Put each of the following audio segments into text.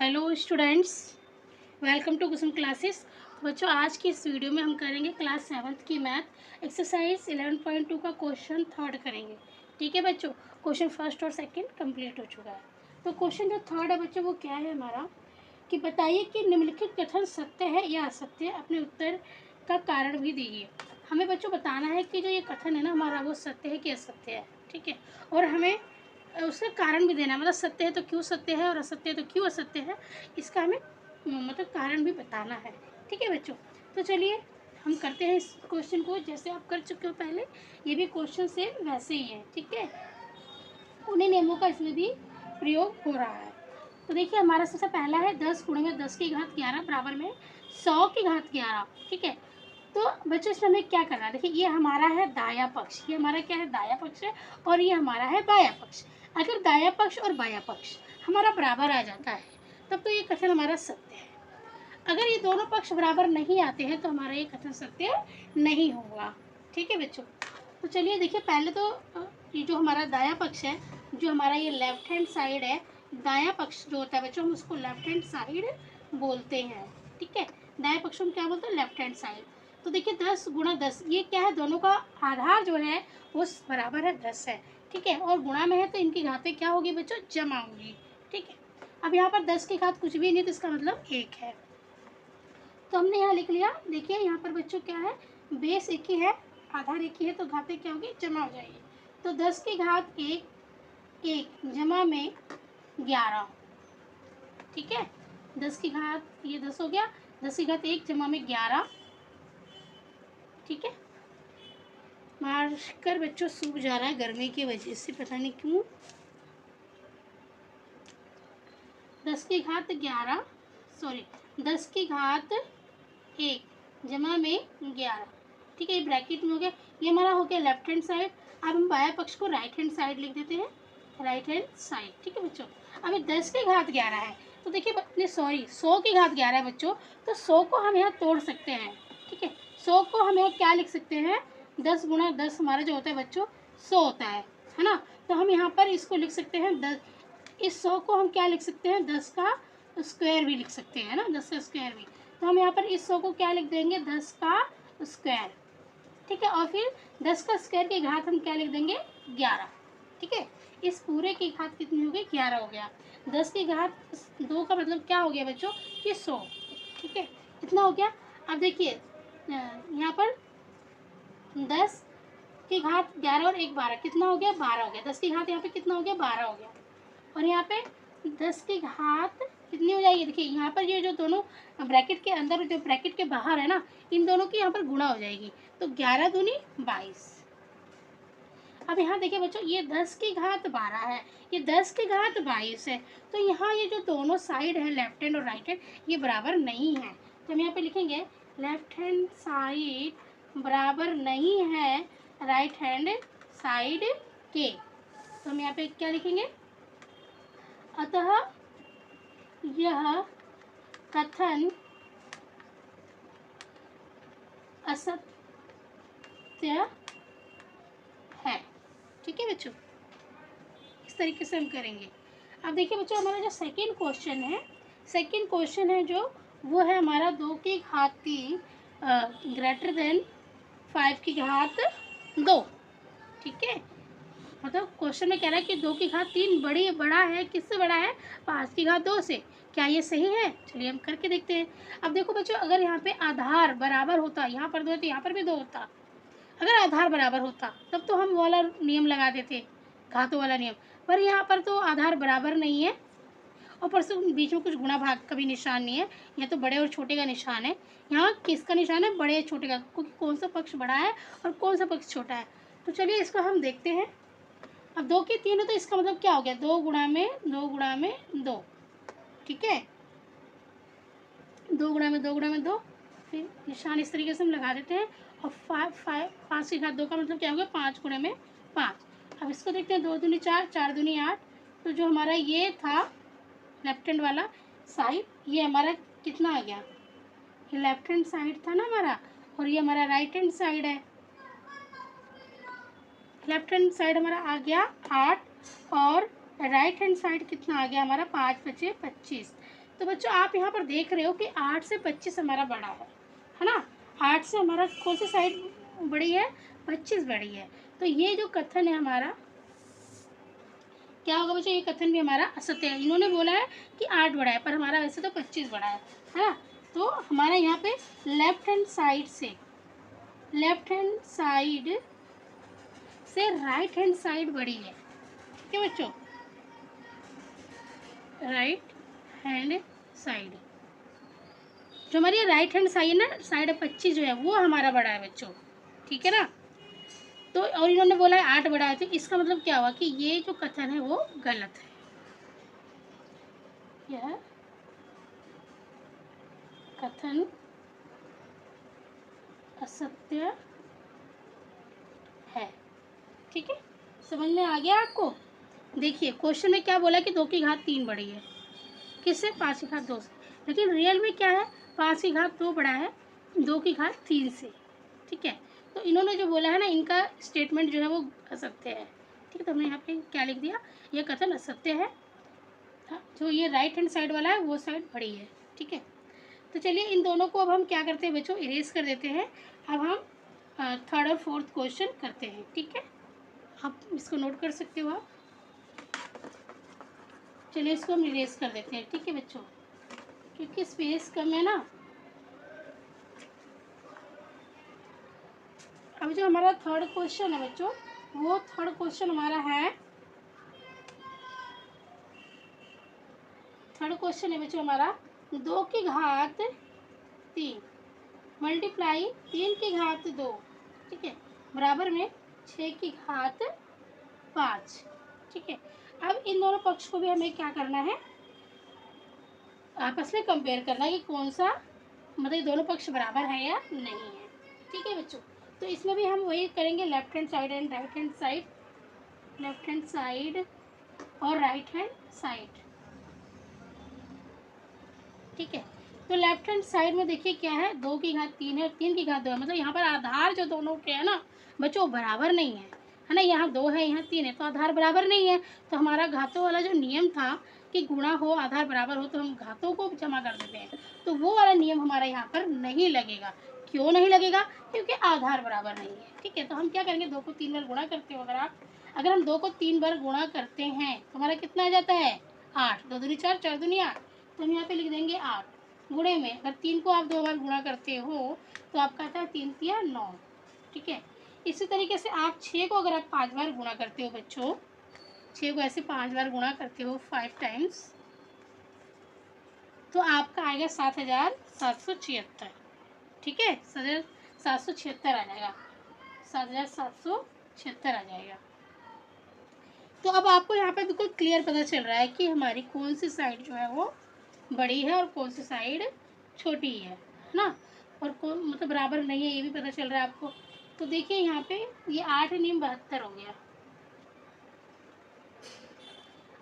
Hello students, welcome to Kusum classes. बच्चों, आज की इस वीडियो में हम करेंगे क्लास 7th की मैथ एक्सरसाइज 11.2 का क्वेश्चन थर्ड करेंगे। ठीक है बच्चों, क्वेश्चन फर्स्ट और सेकंड कंप्लीट हो चुका है। तो क्वेश्चन जो थर्ड है बच्चों, वो क्या है हमारा कि बताइए कि निम्नलिखित कथन सत्य है या असत्य है, अपने उत्तर का कारण भी दीजिए। हमें बच्चों बताना है कि जो ये कथन है ना हमारा, वो सत्य है कि असत्य है। ठीक है, और हमें उसका कारण भी देना है, मतलब सत्य है तो क्यों सत्य है और असत्य है तो क्यों असत्य है, इसका हमें मतलब कारण भी बताना है। ठीक है बच्चों, तो चलिए हम करते हैं इस क्वेश्चन को। जैसे आप कर चुके हो पहले, ये भी क्वेश्चन सेम वैसे ही है। ठीक है, उन्हीं नियमों का इसमें भी प्रयोग हो रहा है। तो देखिए हमारा सबसे पहला है 10 गुणे में 10 की घात 11 बराबर में 100 की घात 11। ठीक है, तो बच्चों इसमें हमें क्या करना है, देखिए ये हमारा है दाया पक्ष, ये हमारा क्या है, दाया पक्ष है, और ये हमारा है बाया पक्ष। अगर दाया पक्ष और बाया पक्ष हमारा बराबर आ जाता है तब तो ये कथन हमारा सत्य है। अगर ये दोनों पक्ष बराबर नहीं आते हैं तो हमारा ये कथन सत्य नहीं होगा। ठीक है बच्चों, तो चलिए देखिए पहले तो ये जो हमारा दाया पक्ष है, जो हमारा ये लेफ्ट हैंड साइड है, दाया पक्ष जो होता है बच्चों, हम उसको लेफ्ट हैंड साइड बोलते हैं। ठीक है, दाया पक्ष हम क्या बोलते हैं, लेफ्ट हैंड साइड। तो देखिए 10 गुणा 10, ये क्या है, दोनों का आधार जो है वो बराबर है 10 है। ठीक है, और गुणा में है तो इनकी घातें क्या होगी बच्चों, जमा होगी। ठीक है, अब यहाँ पर 10 की घात कुछ भी नहीं तो इसका मतलब 1 है, तो हमने यहाँ लिख लिया। देखिए यहाँ पर बच्चों क्या है, बेस एक ही है, आधार एक ही है, तो घातें क्या होगी, जमा हो जाएगी। तो 10 की घात 1 1 जमा में 11। ठीक है, 10 की घात ये 10 हो गया, 10 की घात 1 जमा में 11। ठीक है, मार्कर बच्चों सूख जा रहा है गर्मी की वजह से, पता नहीं क्यों। 10 की घात 11, सॉरी 10 की घात 1 जमा में 11। ठीक है, ये ब्रैकेट में हो गया, ये हमारा हो गया लेफ्ट हैंड साइड। अब हम बाया पक्ष को राइट हैंड साइड लिख देते हैं, राइट हैंड साइड। ठीक है बच्चों, अब ये 10 की घात 11 है, तो देखिए सॉरी 100 की घात 11 है बच्चों, तो 100 को हम यहाँ तोड़ सकते हैं। ठीक है, 100 को हम यहाँ क्या लिख सकते हैं, 10 गुणा 10 हमारा जो होता है बच्चों 100 होता है ना। तो हम यहाँ पर इसको लिख सकते हैं 10, इस 100 को हम क्या लिख सकते हैं, 10 का स्क्वायर भी लिख सकते हैं ना, 10 का स्क्वायर भी। तो हम यहाँ पर इस 100 को क्या लिख देंगे, 10 का स्क्वायर। ठीक है, और फिर 10 का स्क्वायर की घात हम क्या लिख देंगे, 11। ठीक है, इस पूरे की घात कितनी हो गई, 11 हो गया। 10 की घात 2 का मतलब क्या हो गया बच्चों कि 100। ठीक है, इतना हो गया। अब देखिए यहाँ पर 10 की घात 11 और 1 12, कितना हो गया, 12 हो गया। 10 की घात यहाँ पे कितना हो गया, 12 हो गया, और यहाँ पे 10 की घात कितनी हो जाएगी, देखिए यहाँ पर ये जो दोनों ब्रैकेट के अंदर जो ब्रैकेट के बाहर है ना, इन दोनों की यहाँ पर गुणा हो जाएगी, तो 11 दूनी 22। अब यहाँ देखिए बच्चों, ये 10 की घात 12 है, ये 10 की घात 22 है, तो यहाँ ये जो दोनों साइड है लेफ्ट हैंड और राइट हैंड, ये बराबर नहीं है। तो हम यहाँ पे लिखेंगे लेफ्ट हैंड साइड बराबर नहीं है राइट हैंड साइड के। तो हम यहाँ पे क्या लिखेंगे, अतः यह कथन असत्य है। ठीक है बच्चों, इस तरीके से हम करेंगे। अब देखिए बच्चों, हमारा जो सेकंड क्वेश्चन है जो, वो है हमारा 2 की घात 3 ग्रेटर देन 5 की घात 2। ठीक है, मतलब क्वेश्चन में कह रहा है कि 2 की घात 3 बड़ा है, किससे बड़ा है, 5 की घात 2 से। क्या ये सही है, चलिए हम करके देखते हैं। अब देखो बच्चों, अगर यहाँ पे आधार बराबर होता, यहाँ पर 2 है तो यहाँ पर भी 2 होता। अगर आधार बराबर होता तब तो हम वाला नियम लगा देते, घातों वाला नियम, पर यहाँ पर तो आधार बराबर नहीं है, और पर से बीच में कुछ गुणा भाग का भी निशान नहीं है, यहाँ तो बड़े और छोटे का निशान है। यहाँ किसका निशान है, बड़े छोटे का, क्योंकि कौन सा पक्ष बड़ा है और कौन सा पक्ष छोटा है। तो चलिए इसको हम देखते हैं। अब 2 की 3 है तो इसका मतलब क्या हो गया, 2 गुणा में 2 गुणा में 2। ठीक है, 2 गुणा में 2 गुणा में 2, फिर निशान इस तरीके से हम लगा देते हैं। और 5 की घात 2 का मतलब क्या हो गया, 5 गुणे में 5। अब इसको देखते हैं, 2 दूनी 4, 4 दूनी 8। तो जो हमारा ये था लेफ्ट हैंड वाला साइड, ये हमारा कितना आ गया, ये लेफ्ट हैंड साइड था ना हमारा, और ये हमारा राइट हैंड साइड है। लेफ्ट हैंड साइड हमारा आ गया 8, और राइट हैंड साइड कितना आ गया हमारा, 5 × 5 = 25। तो बच्चों आप यहाँ पर देख रहे हो कि 8 से 25 हमारा बड़ा है ना। 8 से हमारा कौन सी साइड बड़ी है, 25 बड़ी है। तो ये जो कथन है हमारा क्या होगा बच्चों, ये कथन भी हमारा असत्य है। इन्होंने बोला है कि 8 बड़ा है, पर हमारा वैसे तो 25 बड़ा है ना। तो हमारा यहाँ पे लेफ्ट हैंड साइड से राइट हैंड साइड बड़ी है। ठीक है बच्चों, राइट हैंड साइड, जो हमारी राइट हैंड साइड ना, साइड 25 जो है वो हमारा बड़ा है बच्चों। ठीक है ना। तो और इन्होंने बोला है 8 बड़ा है, तो इसका मतलब क्या हुआ कि ये जो कथन है वो गलत है। यह कथन असत्य है। ठीक है, समझ में आ गया आपको। देखिए क्वेश्चन में क्या बोला कि 2 की घात 3 बड़ी है, किससे, 5 की घात 2 से। लेकिन रियल में क्या है, 5 की घात 2 बड़ा है 2 की घात 3 से। ठीक है, तो इन्होंने जो बोला है ना, इनका स्टेटमेंट जो है वो असत्य है। ठीक है, तो हमने यहाँ पे क्या लिख दिया, ये कथन असत्य है। जो ये राइट हैंड साइड वाला है वो साइड बड़ी है। ठीक है, तो चलिए इन दोनों को अब हम क्या करते हैं बच्चों, इरेज कर देते हैं। अब हम थर्ड और फोर्थ क्वेश्चन करते हैं। ठीक है, आप इसको नोट कर सकते हो आप। चलिए इसको हम इरेज कर देते हैं। ठीक है बच्चों, क्योंकि स्पेस कम है ना। अब जो हमारा थर्ड क्वेश्चन है बच्चों, वो थर्ड क्वेश्चन हमारा है, थर्ड क्वेश्चन है बच्चों हमारा 2 की घात 3 मल्टीप्लाई 3 की घात 2, ठीक है, बराबर में 6 की घात 5। ठीक है, अब इन दोनों पक्ष को भी हमें क्या करना है, आपस में कंपेयर करना है कि कौन सा, मतलब ये दोनों पक्ष बराबर है या नहीं है। ठीक है बच्चों, तो इसमें भी हम वही करेंगे, left hand side and right hand side, left hand side और राइट हैंड साइड। ठीक है, तो लेफ्ट हैंड साइड में देखिए क्या है, 2 की घात 3 है, 3 की घात 2 है, मतलब यहाँ पर आधार जो दोनों के है ना बच्चों बराबर नहीं है ना। यहाँ 2 है, यहाँ 3 है, तो आधार बराबर नहीं है। तो हमारा घातों वाला जो नियम था कि गुणा हो आधार बराबर हो तो हम घातों को जमा कर देते हैं, तो वो वाला नियम हमारा यहाँ पर नहीं लगेगा। क्यों नहीं लगेगा, क्योंकि आधार बराबर नहीं है। ठीक है, तो हम क्या करेंगे, 2 को 3 बार गुणा करते हो, अगर हम 2 को 3 बार गुणा करते हैं तो हमारा कितना आ जाता है, 8, 2 दूनी 4, 4 दूनी 8, तो हम यहाँ पे लिख देंगे 8 गुणे में, अगर 3 को आप 2 बार गुणा करते हो तो आपका आता है 3 तिया 9। ठीक है, इसी तरीके से आप 6 को अगर आप 5 बार गुणा करते हो बच्चों, 6 को ऐसे 5 बार गुणा करते हो 5 टाइम्स, तो आपका आएगा 7776। ठीक है, 7776 आ जाएगा, 7776 आ जाएगा। तो अब आपको यहाँ पे बिल्कुल क्लियर पता चल रहा है कि हमारी कौन सी साइड जो है वो बड़ी है और कौन सी साइड छोटी है ना, और कौन मतलब बराबर नहीं है, ये भी पता चल रहा है आपको। तो देखिए यहाँ पे ये 8 नीम 72 हो गया,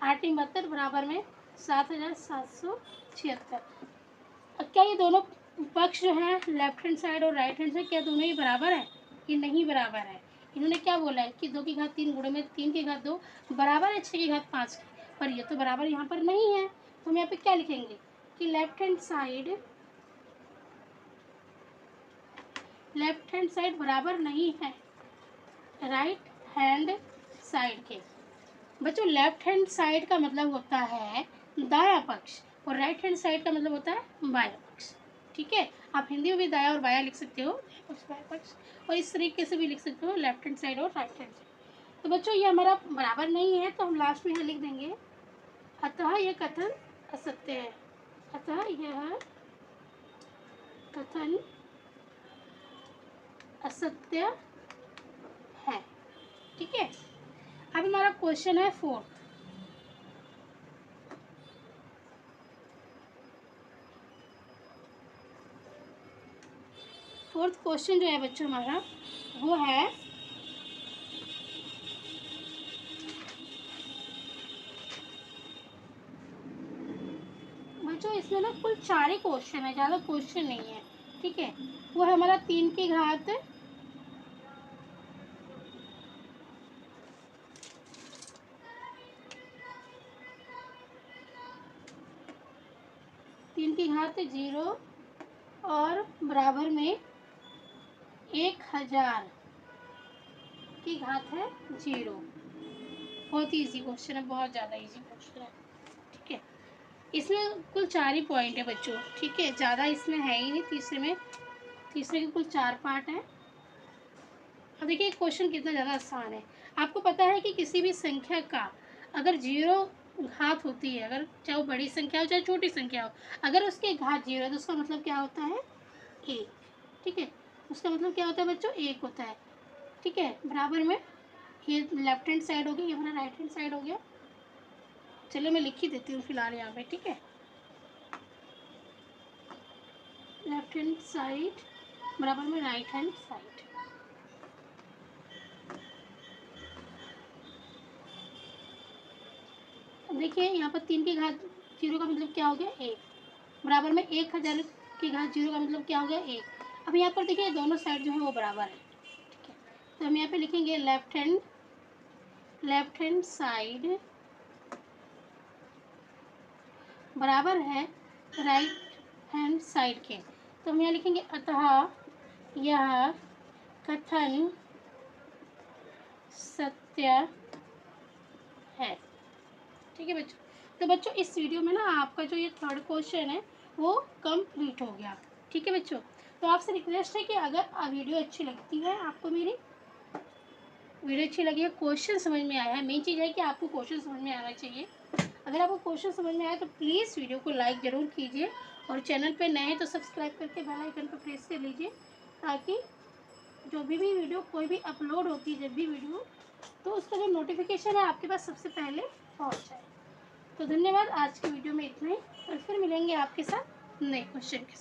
8 नीम 72 बराबर में 7776। अब क्या ये दोनों पक्ष जो है लेफ्ट हैंड साइड और राइट हैंड साइड, क्या दोनों ही बराबर है, ये नहीं बराबर है। इन्होंने क्या बोला है कि 2 की घात 3 गुणे में 3 की घात 2 बराबर है 6 की घात 5 की, पर ये तो बराबर यहाँ पर नहीं है। तो हम यहाँ पे क्या लिखेंगे कि लेफ्ट हैंड साइड बराबर नहीं है राइट हैंड साइड के। बच्चों लेफ्ट हैंड साइड का मतलब होता है दायां पक्ष, और राइट हैंड साइड का मतलब होता है बायां पक्ष। ठीक है, आप हिंदी में भी दाया और बायां लिख सकते हो, बायां पक्ष, और इस तरीके से भी लिख सकते हो लेफ्ट हैंड साइड और राइट हैंड साइड। तो बच्चों ये हमारा बराबर नहीं है, तो हम लास्ट में यहाँ लिख देंगे अतः यह कथन असत्य है, अतः यह कथन असत्य है। ठीक है, अब हमारा क्वेश्चन है फोर्थ। फोर्थ क्वेश्चन जो है बच्चों हमारा वो है, बच्चों इसमें ना कुल 4 ही क्वेश्चन है, ज़्यादा क्वेश्चन नहीं है। ठीक है, वो है हमारा 3 की घात 3 की घात 0 और बराबर में 1000 की घात है 0। बहुत ही इजी क्वेश्चन है, बहुत ज़्यादा इजी क्वेश्चन है। ठीक है, इसमें कुल 4 ही पॉइंट है बच्चों। ठीक है, ज़्यादा इसमें है ही नहीं। तीसरे के कुल 4 पार्ट हैं। अब देखिए क्वेश्चन कितना ज़्यादा आसान है। आपको पता है कि किसी भी संख्या का अगर 0 घात होती है, अगर चाहे वो बड़ी संख्या हो चाहे छोटी संख्या हो, अगर उसके घात 0 है तो उसका मतलब क्या होता है? 1। ठीक है, उसका मतलब क्या होता है बच्चों? 1 होता है। ठीक है, बराबर में ये लेफ्ट हैंड साइड हो गई, ये हमारा राइट हैंड साइड हो गया। चलो मैं लिख ही देती हूँ फिलहाल यहाँ पे। ठीक है, लेफ्ट हैंड साइड बराबर में राइट हैंड साइड। देखिए यहाँ पर 3 की घात 0 का मतलब क्या हो गया? 1। बराबर में 1000 की घात 0 का मतलब क्या हो गया? 1। अब यहाँ पर देखिए दोनों साइड जो है वो बराबर है। ठीक है, तो हम यहाँ पे लिखेंगे लेफ्ट हैंड साइड बराबर है राइट हैंड साइड के। तो हम यहाँ लिखेंगे अतः यह कथन सत्य है। ठीक है बच्चों, तो बच्चों इस वीडियो में ना आपका जो ये थर्ड क्वेश्चन है वो कंप्लीट हो गया। ठीक है बच्चों, तो आपसे रिक्वेस्ट है कि अगर वीडियो अच्छी लगती है, आपको मेरी वीडियो अच्छी लगी है, क्वेश्चन समझ में आया है, मेन चीज़ है कि आपको क्वेश्चन समझ में आना चाहिए। अगर आपको क्वेश्चन समझ में आया तो प्लीज़ वीडियो को लाइक ज़रूर कीजिए, और चैनल पे नए हैं तो सब्सक्राइब करके बेल आइकन पर प्रेस कर लीजिए, ताकि जो भी वीडियो कोई भी अपलोड होती है, जब भी वीडियो, तो उसका जो नोटिफिकेशन है आपके पास सबसे पहले पहुँच जाए। तो धन्यवाद, आज की वीडियो में इतना ही, और फिर मिलेंगे आपके साथ नए क्वेश्चन के साथ।